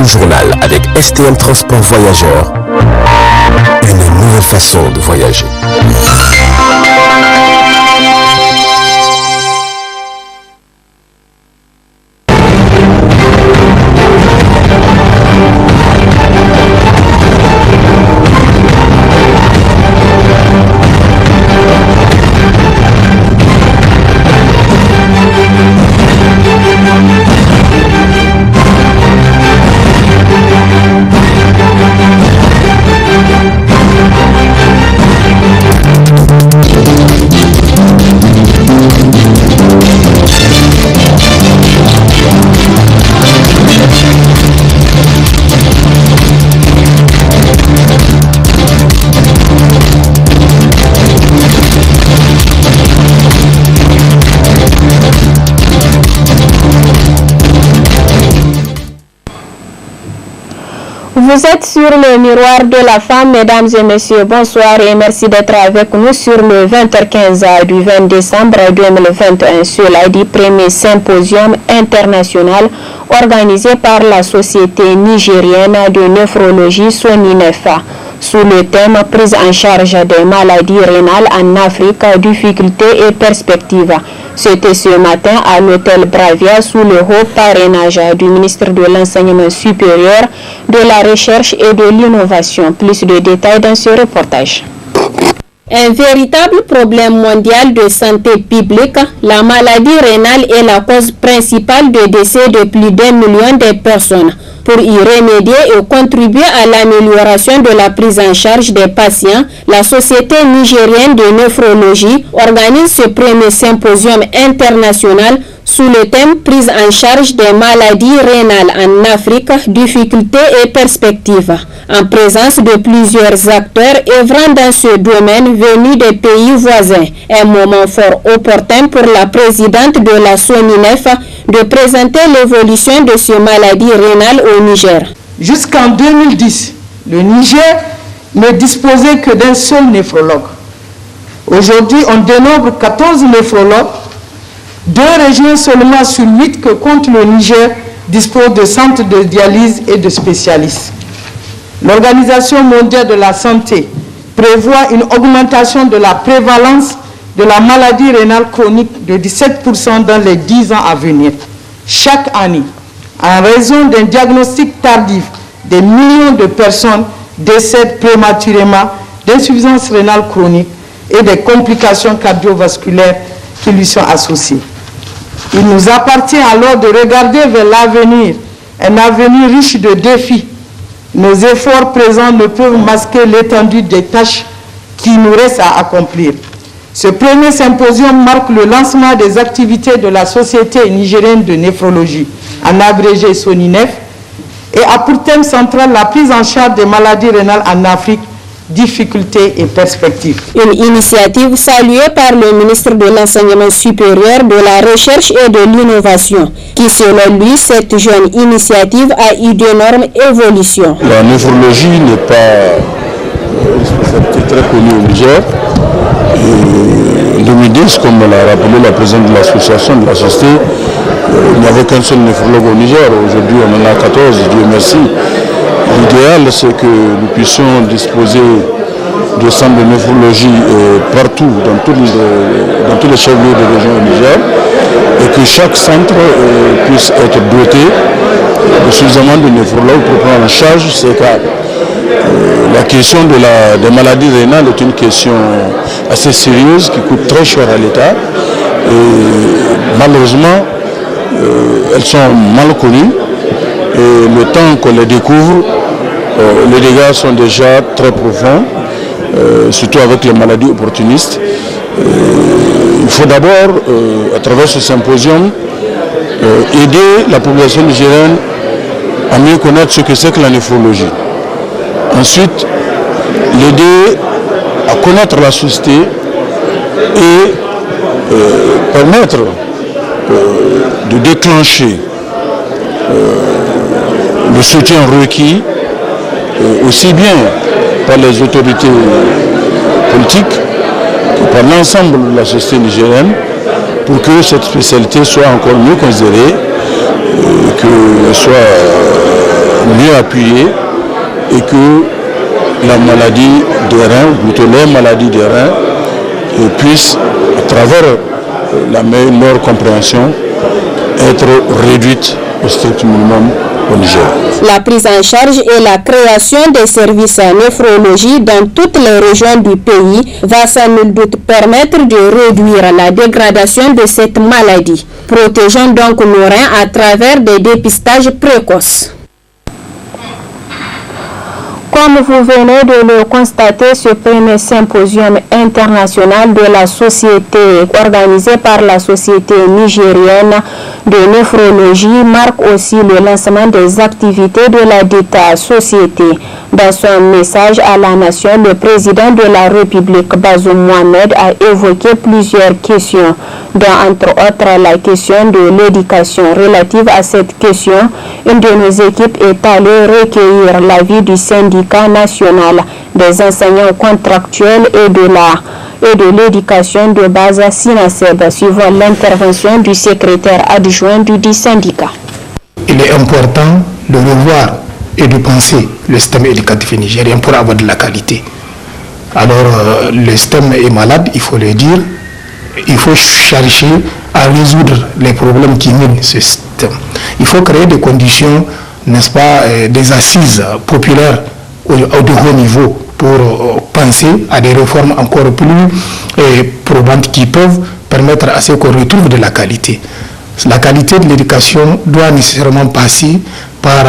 le journal avec STM Transport Voyageurs. Une nouvelle façon de voyager. Vous êtes sur le miroir de la femme, mesdames et messieurs, bonsoir et merci d'être avec nous sur le 20h15 du 20 décembre 2021 sur l'AIDI premier symposium international organisé par la Société nigérienne de néphrologie SONINEF sous le thème prise en charge des maladies rénales en Afrique, difficultés et perspectives. C'était ce matin à l'hôtel Bravia sous le haut parrainage du ministre de l'Enseignement supérieur, de la Recherche et de l'Innovation. Plus de détails dans ce reportage. Un véritable problème mondial de santé publique, la maladie rénale est la cause principale de décès de plus d'1 million de personnes. Pour y remédier et contribuer à l'amélioration de la prise en charge des patients, la Société nigérienne de néphrologie organise ce premier symposium international sous le thème prise en charge des maladies rénales en Afrique, difficultés et perspectives, en présence de plusieurs acteurs œuvrant dans ce domaine venus des pays voisins. Un moment fort opportun pour la présidente de la SONINEF de présenter l'évolution de ces maladies rénales au Niger. Jusqu'en 2010, le Niger ne disposait que d'un seul néphrologue. Aujourd'hui, on dénombre 14 néphrologues. 2 régions seulement sur 8 que compte le Niger disposent de centres de dialyse et de spécialistes. L'Organisation mondiale de la santé prévoit une augmentation de la prévalence de la maladie rénale chronique de 17% dans les 10 ans à venir. Chaque année, en raison d'un diagnostic tardif, des millions de personnes décèdent prématurément d'insuffisance rénale chronique et des complications cardiovasculaires qui lui sont associées. Il nous appartient alors de regarder vers l'avenir, un avenir riche de défis. Nos efforts présents ne peuvent masquer l'étendue des tâches qui nous restent à accomplir. Ce premier symposium marque le lancement des activités de la Société nigérienne de néphrologie, en abrégé SONINEF, et a pour thème central la prise en charge des maladies rénales en Afrique, difficultés et perspectives. Une initiative saluée par le ministre de l'Enseignement supérieur, de la Recherche et de l'Innovation, qui selon lui, cette jeune initiative a eu d'énormes évolutions. La néphrologie n'est pas une spécialité très connue au Niger. En 2010, comme l'a rappelé la présidente de l'association, de la société, il n'y avait qu'un seul néphrologue au Niger. Aujourd'hui, on en a 14, Dieu merci. L'idéal, c'est que nous puissions disposer de centres de néphrologie partout, dans tous les chefs-lieux de région au Niger, et que chaque centre puisse être doté de suffisamment de néphrologues pour prendre en charge ces cas. La question des maladies rénales est une question assez sérieuse qui coûte très cher à l'État. Et malheureusement, elles sont mal connues. Et le temps qu'on les découvre, les dégâts sont déjà très profonds, surtout avec les maladies opportunistes. Il faut d'abord, à travers ce symposium, aider la population nigérienne à mieux connaître ce que c'est que la néphrologie. Ensuite, l'aider à connaître la société et permettre de déclencher le soutien requis aussi bien par les autorités politiques que par l'ensemble de la société nigérienne pour que cette spécialité soit encore mieux considérée, qu'elle soit mieux appuyés et que la maladie des reins, ou plutôt les maladies des reins, puissent, à travers leur compréhension, être réduites au strict minimum au Niger. La prise en charge et la création des services en néphrologie dans toutes les régions du pays va sans nul doute permettre de réduire la dégradation de cette maladie. Protégeons donc nos reins à travers des dépistages précoces. Comme vous venez de le constater, ce premier symposium international de la société organisé par la Société nigérienne de néphrologie marque aussi le lancement des activités de la dite société. Dans son message à la nation, le président de la République, Bazoum Mohamed, a évoqué plusieurs questions, dont entre autres la question de l'éducation. Relative à cette question, une de nos équipes est allée recueillir l'avis du syndicat national des enseignants contractuels et de l'éducation de base à SINASEB, suivant l'intervention du secrétaire adjoint du dit syndicat. Il est important de revoir et de penser le système éducatif nigérien pour avoir de la qualité. Alors, le système est malade, il faut le dire. Il faut chercher à résoudre les problèmes qui minent ce système. Il faut créer des conditions, n'est-ce pas, des assises populaires au de haut niveau pour penser à des réformes encore plus probantes qui peuvent permettre à ce qu'on retrouve de la qualité. La qualité de l'éducation doit nécessairement passer par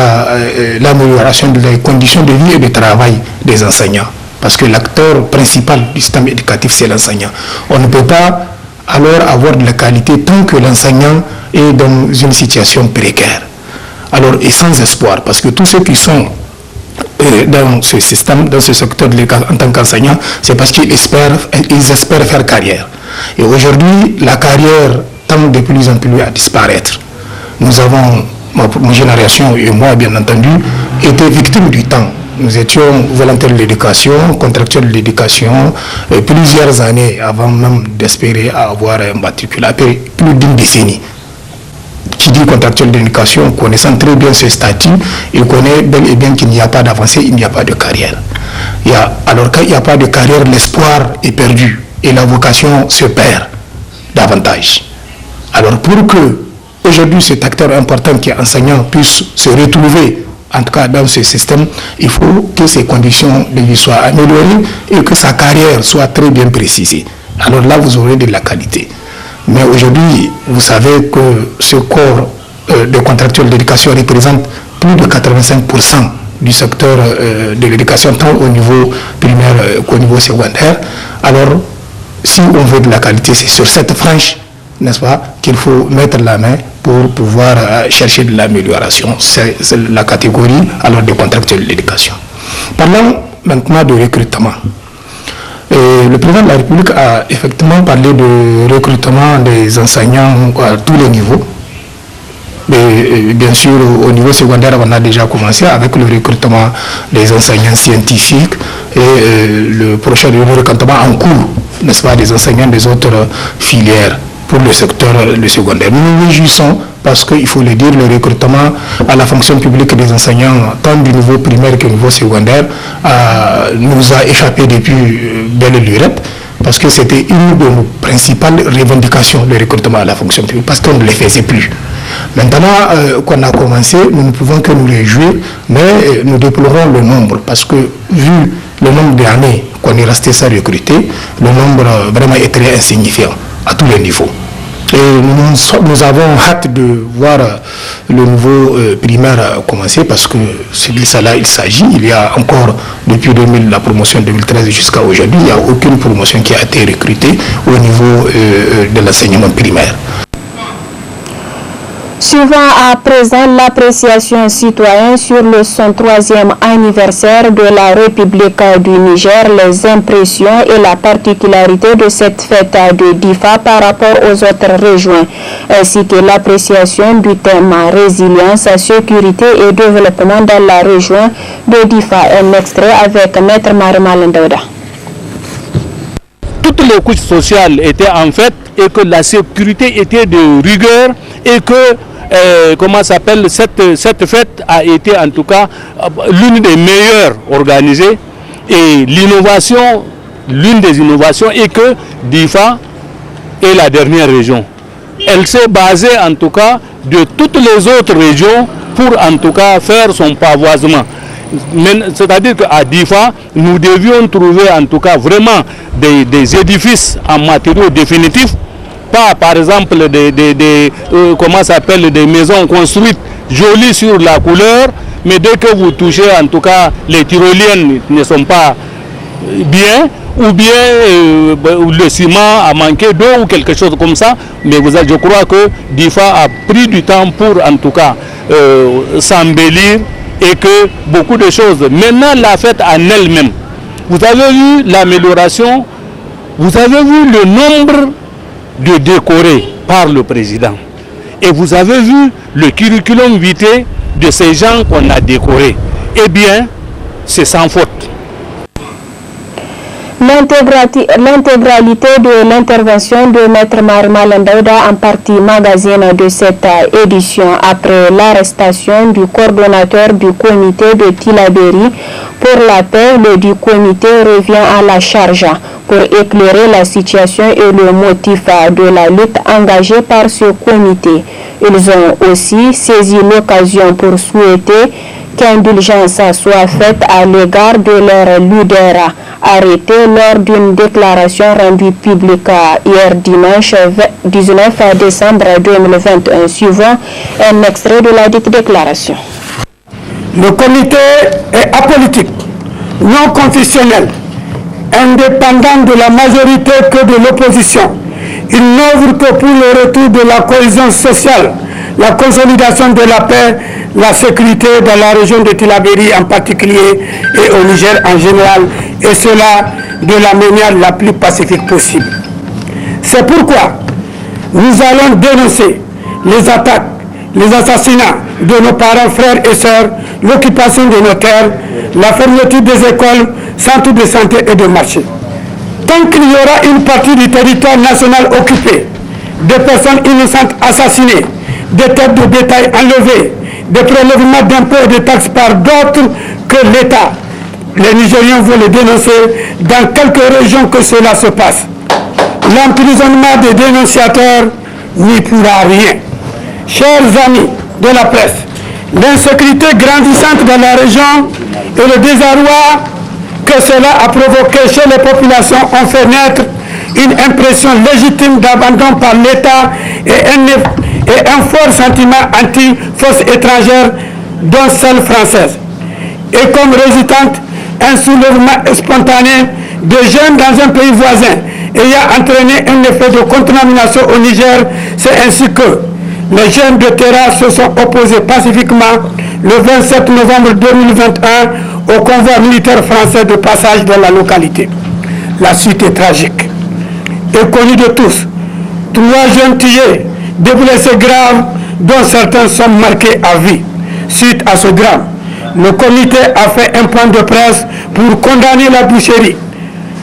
l'amélioration des conditions de vie et de travail des enseignants. Parce que l'acteur principal du système éducatif, c'est l'enseignant. On ne peut pas alors avoir de la qualité tant que l'enseignant est dans une situation précaire. Alors, et sans espoir, parce que tous ceux qui sont dans ce système, dans ce secteur de l'école en tant qu'enseignant, c'est parce qu'ils espèrent faire carrière. Et aujourd'hui, la carrière tend de plus en plus à disparaître. Nous avons, ma génération et moi bien entendu, été victimes du temps. Nous étions volontaires de l'éducation, contractuels de l'éducation, plusieurs années avant même d'espérer avoir un matricule, après plus d'une décennie. Qui dit contractuel de l'éducation, connaissant très bien ce statut, il connaît bel et bien qu'il n'y a pas d'avancée, il n'y a pas de carrière. Alors quand il n'y a pas de carrière, l'espoir est perdu et la vocation se perd davantage. Alors pour que aujourd'hui cet acteur important qui est enseignant puisse se retrouver en tout cas dans ce système, il faut que ses conditions de vie soient améliorées et que sa carrière soit très bien précisée. Alors là, vous aurez de la qualité. Mais aujourd'hui, vous savez que ce corps de contractuels d'éducation représente plus de 85% du secteur de l'éducation, tant au niveau primaire qu'au niveau secondaire. Alors, si on veut de la qualité, c'est sur cette frange, n'est-ce pas, qu'il faut mettre la main pour pouvoir chercher de l'amélioration. C'est la catégorie alors de contractuels de l'éducation. Parlons maintenant de recrutement. Le président de la République a effectivement parlé de recrutement des enseignants à tous les niveaux. Mais, bien sûr, au niveau secondaire, on a déjà commencé avec le recrutement des enseignants scientifiques et le prochain recrutement en cours, n'est-ce pas, des enseignants des autres filières pour le secteur secondaire. Nous nous réjouissons parce qu'il faut le dire, le recrutement à la fonction publique des enseignants, tant du niveau primaire que du niveau secondaire, nous a échappé depuis belle lurette, parce que c'était une de nos principales revendications, le recrutement à la fonction publique, parce qu'on ne le faisait plus. Maintenant qu'on a commencé, nous ne pouvons que nous réjouir, mais nous déplorons le nombre, parce que vu le nombre d'années qu'on est resté sans recruter, le nombre vraiment est très insignifiant à tous les niveaux. Et nous avons hâte de voir le nouveau primaire commencer parce que c'est de cela il s'agit. Il y a encore, depuis la promotion 2013 jusqu'à aujourd'hui, il n'y a aucune promotion qui a été recrutée au niveau de l'enseignement primaire. Suivant à présent l'appréciation citoyenne sur le 103e anniversaire de la République du Niger, les impressions et la particularité de cette fête de Difa par rapport aux autres régions, ainsi que l'appréciation du thème résilience, sécurité et développement dans la région de Difa. Un extrait avec Maître Marimal Ndouda. Toutes les couches sociales étaient en fait et que la sécurité était de rigueur et que comment s'appelle, cette fête a été en tout cas l'une des meilleures organisées. Et l'innovation, l'une des innovations est que DIFA est la dernière région. Elle s'est basée en tout cas de toutes les autres régions pour en tout cas faire son pavoisement. C'est-à-dire qu'à DIFA, nous devions trouver en tout cas vraiment des édifices en matériaux définitifs, pas par exemple comment s'appelle, des maisons construites jolies sur la couleur, mais dès que vous touchez en tout cas les tyroliennes ne sont pas bien, ou bien le ciment a manqué d'eau ou quelque chose comme ça, mais je crois que DIFA a pris du temps pour en tout cas s'embellir et que beaucoup de choses. Maintenant la fête en elle-même, vous avez vu l'amélioration, vous avez vu le nombre de décorés par le président et vous avez vu le curriculum vitae de ces gens qu'on a décorés. Eh bien, c'est sans faute. L'intégralité de l'intervention de Maître Mariama Ndaouda en partie magazine de cette édition après l'arrestation du coordonnateur du comité de Tillabéri pour la paix, le du comité revient à la charge pour éclairer la situation et le motif de la lutte engagée par ce comité. Ils ont aussi saisi l'occasion pour souhaiter qu'indulgence soit faite à l'égard de leur leader arrêté lors d'une déclaration rendue publique hier dimanche 19 décembre 2021. Suivant un extrait de la dite déclaration. Le comité est apolitique, non confessionnel, indépendant de la majorité que de l'opposition. Il n'œuvre que pour le retour de la cohésion sociale, la consolidation de la paix, la sécurité dans la région de Tillabéri en particulier et au Niger en général, et cela de la manière la plus pacifique possible. C'est pourquoi nous allons dénoncer les attaques, les assassinats de nos parents, frères et sœurs, l'occupation de nos terres, la fermeture des écoles, centres de santé et de marchés. Tant qu'il y aura une partie du territoire national occupé, des personnes innocentes assassinées, des têtes de bétail enlevées, des prélèvements d'impôts et de taxes par d'autres que l'État, les Nigériens veulent le dénoncer dans quelques régions que cela se passe. L'emprisonnement des dénonciateurs n'y pourra rien. Chers amis de la presse, l'insécurité grandissante dans la région et le désarroi que cela a provoqué chez les populations ont fait naître une impression légitime d'abandon par l'État et un fort sentiment anti-force étrangère, dont celle française. Et comme résultante, un soulèvement spontané de jeunes dans un pays voisin ayant entraîné un effet de contamination au Niger. C'est ainsi que les jeunes de Terra se sont opposés pacifiquement le 27 novembre 2021 au convoi militaire français de passage dans la localité. La suite est tragique et connue de tous. 3 jeunes tués, des blessés graves, dont certains sont marqués à vie. Suite à ce drame, le comité a fait un point de presse pour condamner la boucherie,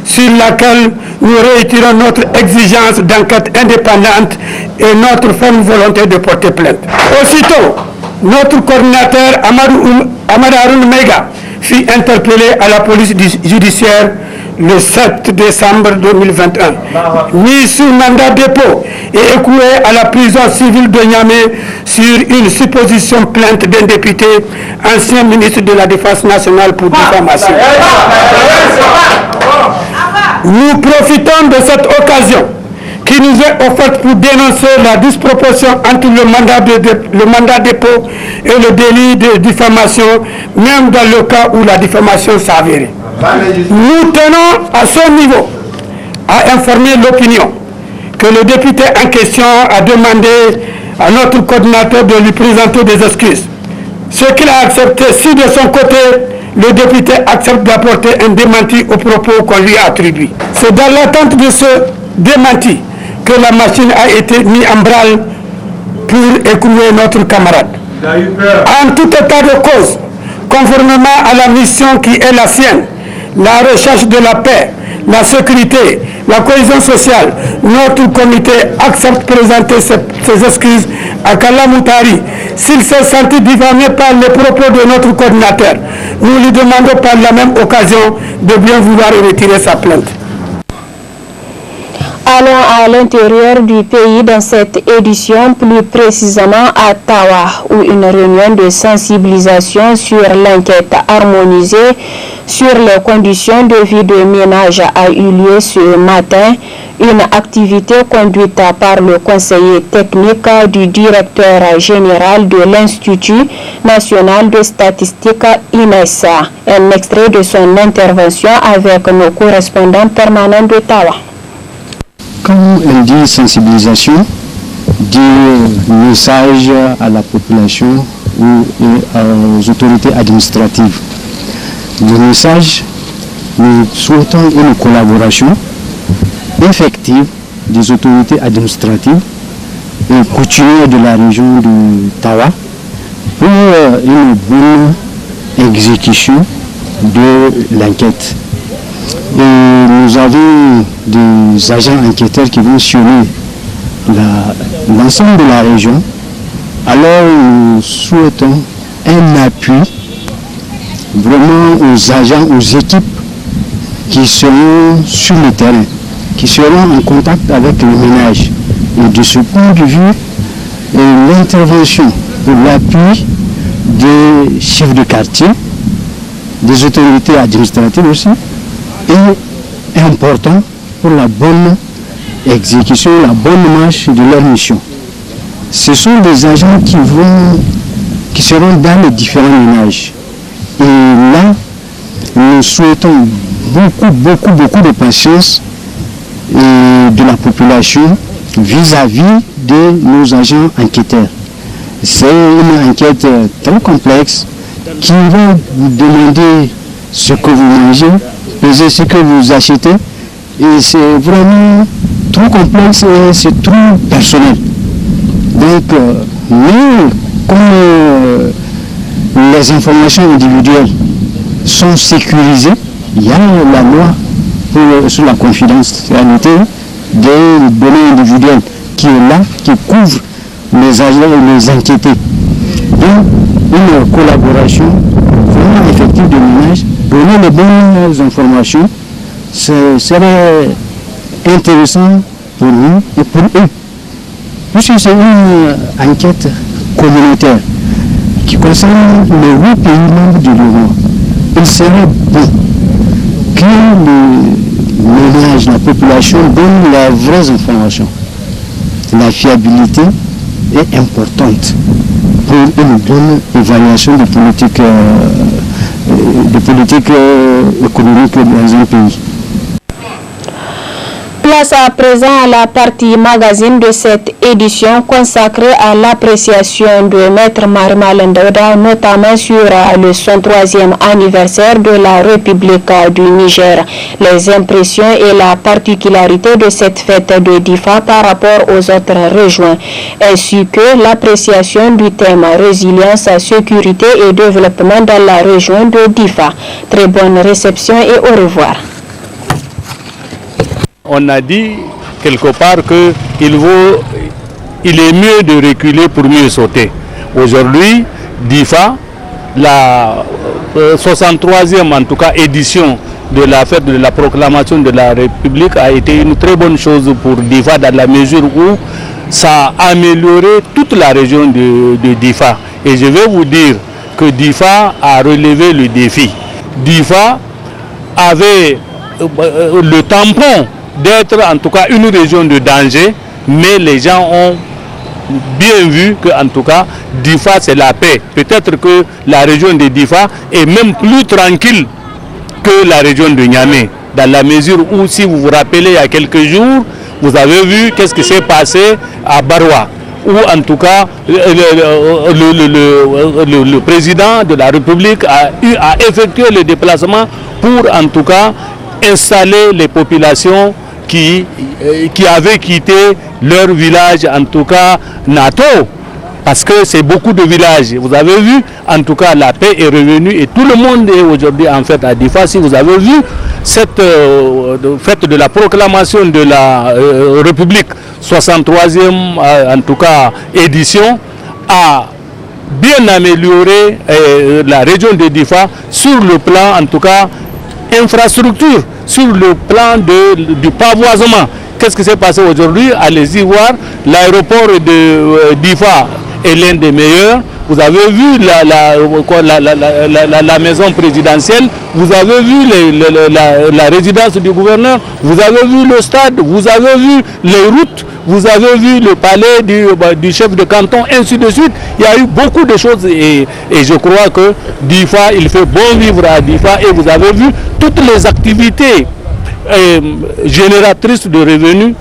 sur laquelle nous réitérons notre exigence d'enquête indépendante et notre ferme volonté de porter plainte. Aussitôt, notre coordinateur Amadou Haroun Mega fut interpellé à la police judiciaire le 7 décembre 2021, mis sous mandat de dépôt et écoué à la prison civile de Niamey sur une supposition plainte d'un député, ancien ministre de la Défense nationale pour diffamation. Nous profitons de cette occasion qui nous est offerte pour dénoncer la disproportion entre le mandat de dépôt et le délit de diffamation, même dans le cas où la diffamation s'avérait. Nous tenons à ce niveau à informer l'opinion que le député en question a demandé à notre coordinateur de lui présenter des excuses. Ce qu'il a accepté, si de son côté, le député accepte d'apporter un démenti aux propos qu'on lui a attribués. C'est dans l'attente de ce démenti que la machine a été mise en branle pour écouler notre camarade. En tout état de cause, conformément à la mission qui est la sienne, la recherche de la paix, la sécurité, la cohésion sociale, notre comité accepte de présenter ses excuses à Kalla Moutari. S'il s'est senti diffamé par les propos de notre coordinateur, nous lui demandons par la même occasion de bien vouloir retirer sa plainte. Allons à l'intérieur du pays dans cette édition, plus précisément à Tawa, où une réunion de sensibilisation sur l'enquête harmonisée sur les conditions de vie de ménage a eu lieu ce matin. Une activité conduite par le conseiller technique du directeur général de l'Institut national de statistique INESA. Un extrait de son intervention avec nos correspondants permanents de Tawa. Quand on dit sensibilisation, dit message à la population ou aux autorités administratives. Le message, nous souhaitons une collaboration effective des autorités administratives et coutumières de la région de Tawa pour une bonne exécution de l'enquête. Et nous avons des agents enquêteurs qui vont sillonner l'ensemble de la région. Alors nous souhaitons un appui vraiment aux agents, aux équipes qui seront sur le terrain, qui seront en contact avec le ménage. Et de ce point de vue, l'intervention pour l'appui des chefs de quartier, des autorités administratives aussi, est important pour la bonne exécution, la bonne marche de leur mission. Ce sont des agents qui seront dans les différents ménages. Et là, nous souhaitons beaucoup de patience de la population vis-à-vis de nos agents enquêteurs. C'est une enquête très complexe qui va vous demander ce que vous mangez, peser ce que vous achetez, et c'est vraiment trop complexe et c'est trop personnel. Donc, mais comme les informations individuelles sont sécurisées, il y a la loi sur la confidentialité des données individuelles qui est là, qui couvre les agents et les enquêtés. Donc, une collaboration vraiment effective de ménage, donner les bonnes informations, ce serait intéressant pour nous et pour eux. Puisque c'est une enquête communautaire qui concerne les 8 pays membres de l'Union. Il serait bon que le ménage, la population donne les vraies informations. La fiabilité est importante pour une bonne évaluation de politique économique dans un pays. Place à présent à la partie magazine de cette édition consacrée à l'appréciation de Maître Mariama Ndauda, notamment sur le 103e anniversaire de la République du Niger. Les impressions et la particularité de cette fête de Difa par rapport aux autres régions, ainsi que l'appréciation du thème résilience, sécurité et développement dans la région de Difa. Très bonne réception et au revoir. On a dit quelque part qu'il est mieux de reculer pour mieux sauter. Aujourd'hui, Difa, la 63e en tout cas édition de la fête de la proclamation de la République a été une très bonne chose pour Difa dans la mesure où ça a amélioré toute la région de Difa. Et je vais vous dire que Difa a relevé le défi. Difa avait le tampon d'être en tout cas une région de danger, mais les gens ont bien vu que en tout cas Difa c'est la paix. Peut-être que la région de Difa est même plus tranquille que la région de Niamey, dans la mesure où, si vous vous rappelez, il y a quelques jours, vous avez vu qu'est-ce qui s'est passé à Barwa, où en tout cas le président de la République a effectué le déplacement pour en tout cas installer les populations qui avaient quitté leur village, en tout cas Nato, parce que c'est beaucoup de villages. Vous avez vu, en tout cas, la paix est revenue et tout le monde est aujourd'hui en fait à Difa. Si vous avez vu cette fête de la proclamation de la République, 63e en tout cas édition, a bien amélioré la région de Difa sur le plan en tout cas infrastructure, sur le plan du pavoisement. Qu'est-ce qui s'est passé aujourd'hui? Allez-y voir, l'aéroport de Difa est l'un des meilleurs. Vous avez vu la maison présidentielle, vous avez vu la résidence du gouverneur, vous avez vu le stade, vous avez vu les routes, vous avez vu le palais du chef de canton, ainsi de suite. Il y a eu beaucoup de choses et je crois que Difa, il fait bon vivre à Difa et vous avez vu toutes les activités génératrices de revenus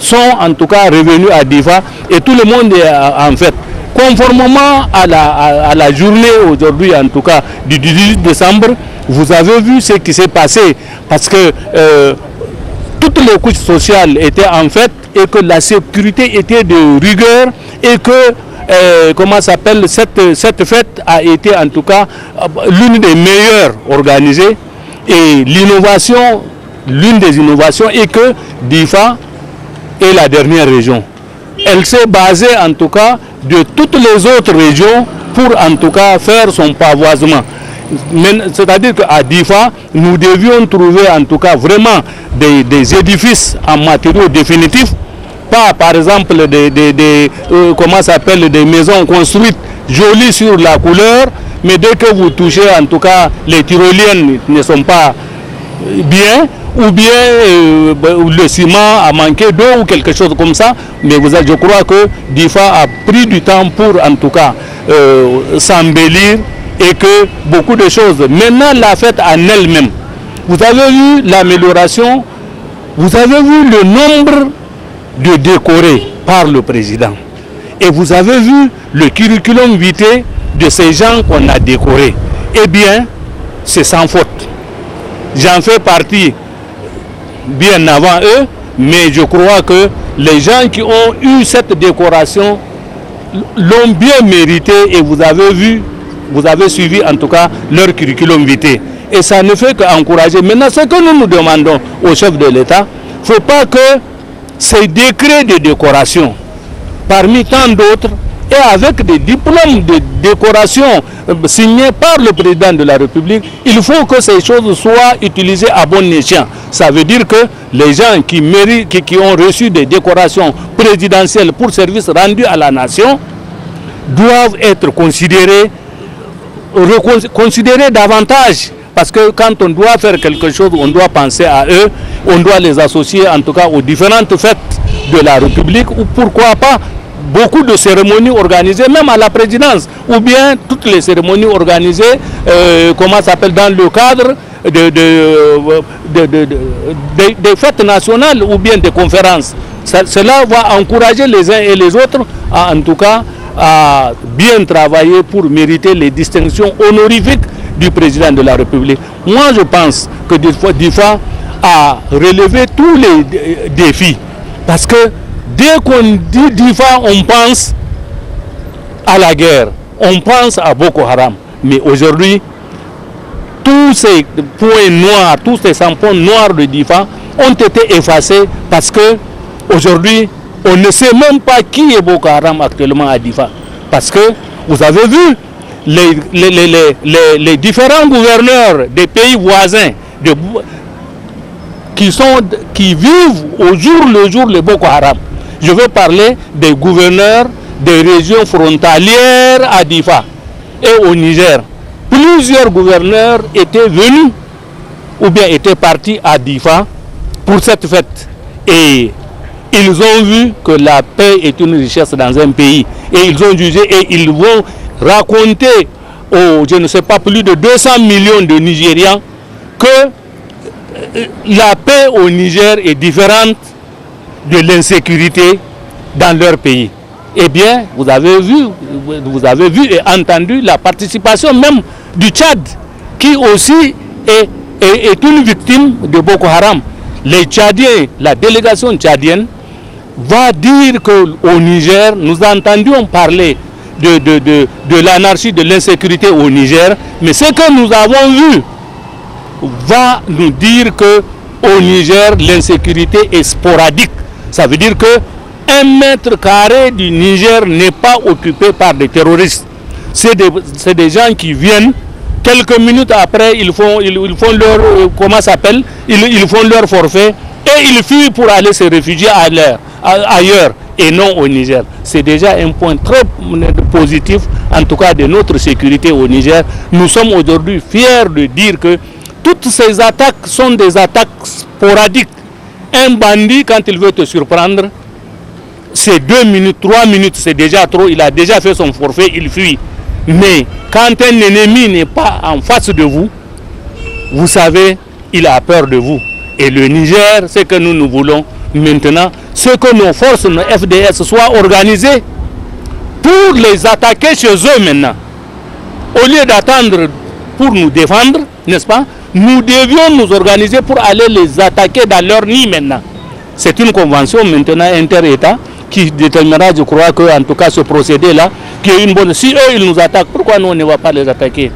sont en tout cas revenus à Difa et tout le monde est en fait conformément à la journée aujourd'hui en tout cas du 18 décembre. Vous avez vu ce qui s'est passé parce que toutes les couches sociales étaient en fait et que la sécurité était de rigueur et que cette fête a été en tout cas l'une des meilleures organisées et l'innovation, l'une des innovations est que Difa est la dernière région. Elle s'est basée en tout cas de toutes les autres régions pour en tout cas faire son pavoisement. C'est-à-dire qu'à Difa, nous devions trouver en tout cas vraiment des édifices en matériaux définitifs, pas par exemple des maisons construites jolies sur la couleur, mais dès que vous touchez en tout cas les tyroliennes ne sont pas bien, ou bien le ciment a manqué d'eau ou quelque chose comme ça, mais je crois que Difa a pris du temps pour en tout cas s'embellir et que beaucoup de choses. Maintenant la fête en elle-même, vous avez vu l'amélioration, vous avez vu le nombre de décorés par le président et vous avez vu le curriculum vitae de ces gens qu'on a décorés. Eh bien, c'est sans faute. J'en fais partie bien avant eux, mais je crois que les gens qui ont eu cette décoration l'ont bien mérité et vous avez vu, vous avez suivi en tout cas leur curriculum vitae. Et ça ne fait qu'encourager. Maintenant, ce que nous demandons au chef de l'État, il ne faut pas que ces décrets de décoration, parmi tant d'autres, et avec des diplômes de décoration signés par le président de la République, il faut que ces choses soient utilisées à bon escient. Ça veut dire que les gens qui méritent, qui ont reçu des décorations présidentielles pour services rendus à la nation, doivent être considérés davantage. Parce que quand on doit faire quelque chose, on doit penser à eux, on doit les associer en tout cas aux différentes fêtes de la République, ou pourquoi pas beaucoup de cérémonies organisées, même à la présidence, ou bien toutes les cérémonies organisées, dans le cadre des fêtes nationales ou bien des conférences. Cela va encourager les uns et les autres à, en tout cas, à bien travailler pour mériter les distinctions honorifiques du président de la République. Moi, je pense que Difa a relevé tous les défis. Parce que dès qu'on dit Difa, on pense à la guerre, on pense à Boko Haram. Mais aujourd'hui, tous ces points noirs, tous ces tampons noirs de Difa ont été effacés parce que aujourd'hui, on ne sait même pas qui est Boko Haram actuellement à Difa. Parce que vous avez vu les différents gouverneurs des pays voisins qui vivent au jour le jour le Boko Haram. Je veux parler des gouverneurs des régions frontalières à Difa et au Niger. Plusieurs gouverneurs étaient venus ou bien étaient partis à Difa pour cette fête. Et ils ont vu que la paix est une richesse dans un pays. Et ils ont jugé et ils vont raconter aux, je ne sais pas, plus de 200 millions de Nigérians que la paix au Niger est différente de l'insécurité dans leur pays. Eh bien, vous avez vu et entendu la participation même du Tchad, qui aussi est une victime de Boko Haram. Les Tchadiens, la délégation tchadienne, va dire qu'au Niger, nous entendions parler de l'anarchie, de l'insécurité au Niger, mais ce que nous avons vu va nous dire qu'au Niger, l'insécurité est sporadique. Ça veut dire que 1 mètre carré du Niger n'est pas occupé par des terroristes. C'est des gens qui viennent, quelques minutes après, ils font leur, comment s'appelle, ils font leur forfait et ils fuient pour aller se réfugier ailleurs et non au Niger. C'est déjà un point très positif, en tout cas de notre sécurité au Niger. Nous sommes aujourd'hui fiers de dire que toutes ces attaques sont des attaques sporadiques. Un bandit, quand il veut te surprendre, c'est 2 minutes, 3 minutes, c'est déjà trop, il a déjà fait son forfait, il fuit. Mais quand un ennemi n'est pas en face de vous, vous savez, il a peur de vous. Et le Niger, ce que nous voulons maintenant, c'est que nos forces, nos FDS soient organisées pour les attaquer chez eux maintenant. Au lieu d'attendre pour nous défendre, n'est-ce pas, nous devions nous organiser pour aller les attaquer dans leur nid maintenant. C'est une convention maintenant inter-État qui déterminera, je crois, que en tout cas ce procédé-là, qui est une bonne. Si eux ils nous attaquent, pourquoi nous on ne va pas les attaquer?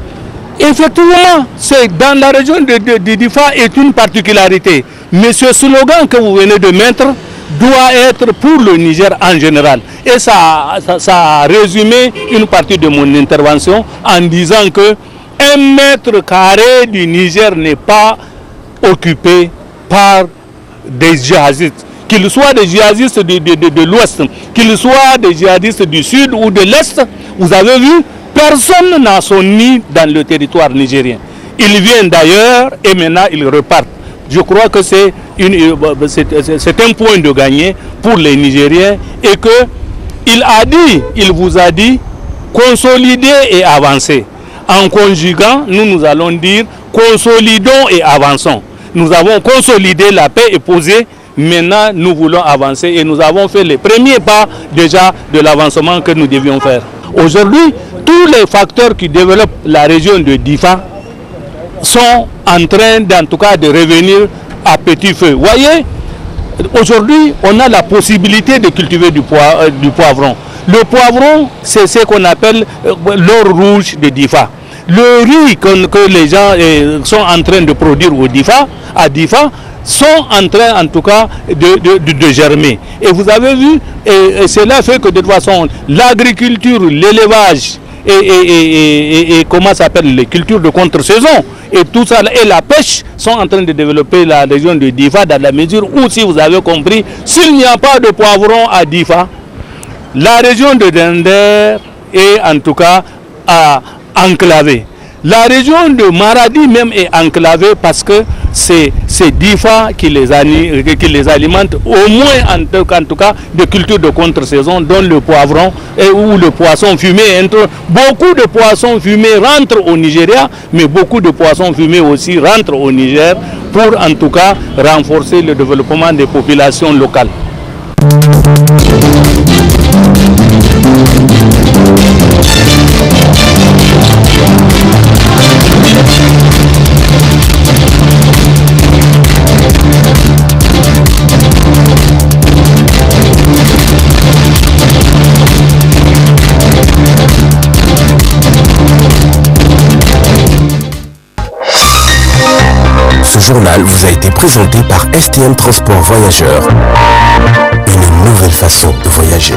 Effectivement, c'est dans la région de Difa est une particularité. Mais ce slogan que vous venez de mettre doit être pour le Niger en général. Et ça a résumé une partie de mon intervention en disant que 1 mètre carré du Niger n'est pas occupé par des djihadistes. Qu'ils soient des djihadistes de l'Ouest, qu'ils soient des djihadistes du Sud ou de l'Est, vous avez vu, personne n'a son nid dans le territoire nigérien. Ils viennent d'ailleurs et maintenant ils repartent. Je crois que c'est un point de gagner pour les Nigériens et il vous a dit, consolider et avancer. En conjuguant, nous allons dire, consolidons et avançons. Nous avons consolidé la paix et posé. Maintenant, nous voulons avancer et nous avons fait les premiers pas déjà de l'avancement que nous devions faire. Aujourd'hui, tous les facteurs qui développent la région de Difa sont en train, en tout cas, de revenir à petit feu. Vous voyez, aujourd'hui, on a la possibilité de cultiver du poivron. Le poivron, c'est ce qu'on appelle l'or rouge de Difa. Le riz que les gens sont en train de produire à Difa, sont en train en tout cas de germer. Et vous avez vu, et cela fait que de toute façon, l'agriculture, l'élevage et comment s'appelle les cultures de contre-saison et tout ça, et la pêche sont en train de développer la région de Difa dans la mesure où, si vous avez compris, s'il n'y a pas de poivron à Difa, la région de Dender est en tout cas enclavée. La région de Maradi même est enclavée parce que c'est Difa qui les alimente, au moins en tout cas de cultures de contre-saison, dont le poivron ou le poisson fumé. Beaucoup de poissons fumés rentrent au Nigeria, mais beaucoup de poissons fumés aussi rentrent au Niger pour en tout cas renforcer le développement des populations locales. Ce journal vous a été présenté par STM Transport Voyageurs. Une nouvelle façon de voyager.